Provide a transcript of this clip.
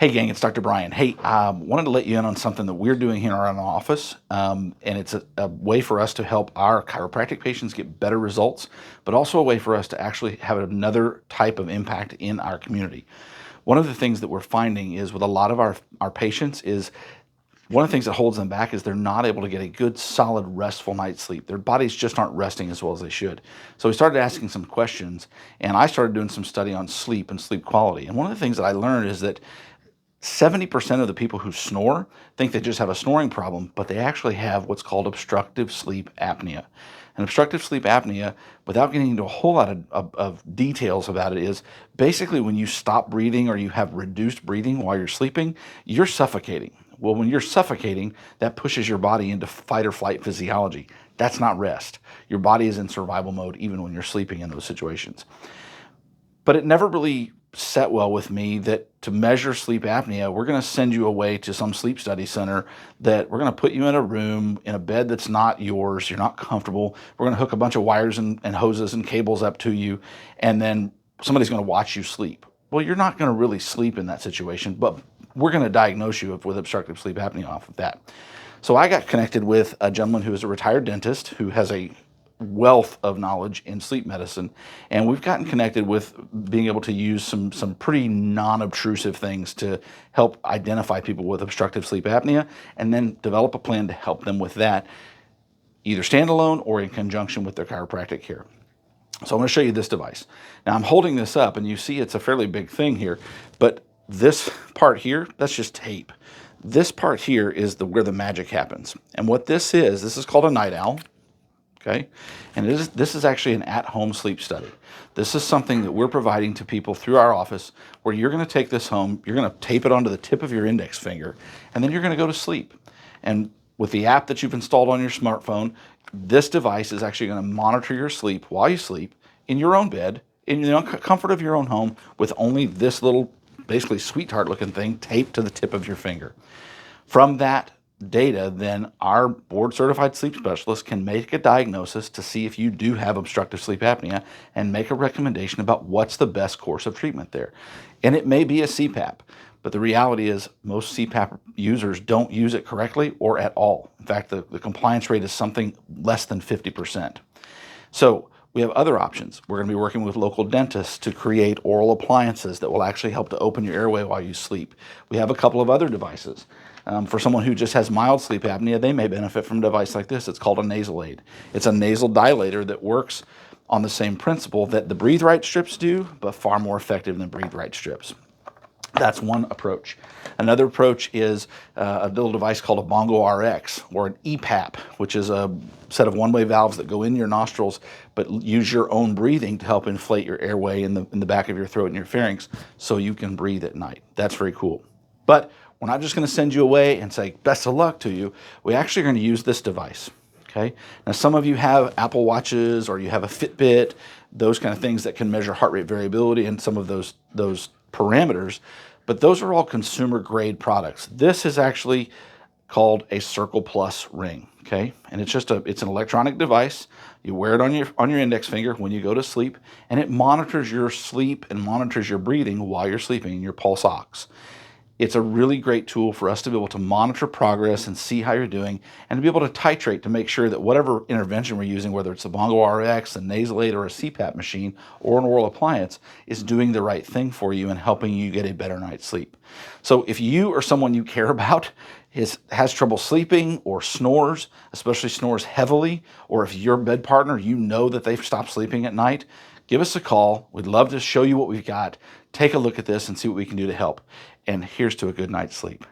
Hey gang, it's Dr. Brian. Hey, wanted to let you in on something that we're doing here in our office, and it's a way for us to help our chiropractic patients get better results, but also a way for us to actually have another type of impact in our community. One of the things that we're finding is with a lot of our patients is one of the things that holds them back is they're not able to get a good, solid, restful night's sleep. Their bodies just aren't resting as well as they should. So we started asking some questions, and I started doing some study on sleep and sleep quality. And one of the things that I learned is that 70% of the people who snore think they just have a snoring problem, but they actually have what's called obstructive sleep apnea. And obstructive sleep apnea, without getting into a whole lot of details about it, is basically when you stop breathing or you have reduced breathing while you're sleeping, you're suffocating. Well, when you're suffocating, that pushes your body into fight or flight physiology. That's not rest. Your body is in survival mode even when you're sleeping in those situations. But it never really set well with me that to measure sleep apnea, we're going to send you away to some sleep study center that we're going to put you in a room in a bed that's not yours. You're not comfortable. We're going to hook a bunch of wires and hoses and cables up to you, and then somebody's going to watch you sleep. Well, you're not going to really sleep in that situation, but we're going to diagnose you with obstructive sleep apnea off of that. So I got connected with a gentleman who is a retired dentist who has a wealth of knowledge in sleep medicine, and we've gotten connected with being able to use some pretty non-obtrusive things to help identify people with obstructive sleep apnea and then develop a plan to help them with that, either standalone or in conjunction with their chiropractic care. So I'm going to show you this device. Now I'm holding this up and you see it's a fairly big thing here, but this part here, that's just tape. This part here is where the magic happens. And what this is called a night owl. Okay, and this is actually an at-home sleep study. This is something that we're providing to people through our office where you're going to take this home, you're going to tape it onto the tip of your index finger, and then you're going to go to sleep. And with the app that you've installed on your smartphone, this device is actually going to monitor your sleep while you sleep in your own bed, in the comfort of your own home, with only this little, basically sweetheart-looking thing taped to the tip of your finger. From that data, then our board certified sleep specialist can make a diagnosis to see if you do have obstructive sleep apnea and make a recommendation about what's the best course of treatment there. And it may be a CPAP, but the reality is most CPAP users don't use it correctly or at all. In fact, the compliance rate is something less than 50%. So we have other options. We're going to be working with local dentists to create oral appliances that will actually help to open your airway while you sleep. We have a couple of other devices. For someone who just has mild sleep apnea, they may benefit from a device like this. It's called a nasal aid. It's a nasal dilator that works on the same principle that the Breathe Right strips do, but far more effective than Breathe Right strips. That's one approach. Another approach is a little device called a Bongo RX, or an EPAP, which is a set of one-way valves that go in your nostrils, but use your own breathing to help inflate your airway in the back of your throat and your pharynx so you can breathe at night. That's very cool. But we're not just going to send you away and say, best of luck to you. We actually are going to use this device. Okay. Now, some of you have Apple Watches or you have a Fitbit, those kind of things that can measure heart rate variability and some of those parameters, but those are all consumer grade products. This is actually called a Circle Plus ring. Okay. And it's an electronic device. You wear it on your index finger when you go to sleep, and it monitors your sleep and monitors your breathing while you're sleeping in your pulse ox. It's a really great tool for us to be able to monitor progress and see how you're doing, and to be able to titrate to make sure that whatever intervention we're using, whether it's a Bongo RX, a nasal aid, or a CPAP machine, or an oral appliance, is doing the right thing for you and helping you get a better night's sleep. So if you or someone you care about has trouble sleeping or snores, especially snores heavily, or if your bed partner, you know that they've stopped sleeping at night, give us a call. We'd love to show you what we've got. Take a look at this and see what we can do to help. And here's to a good night's sleep.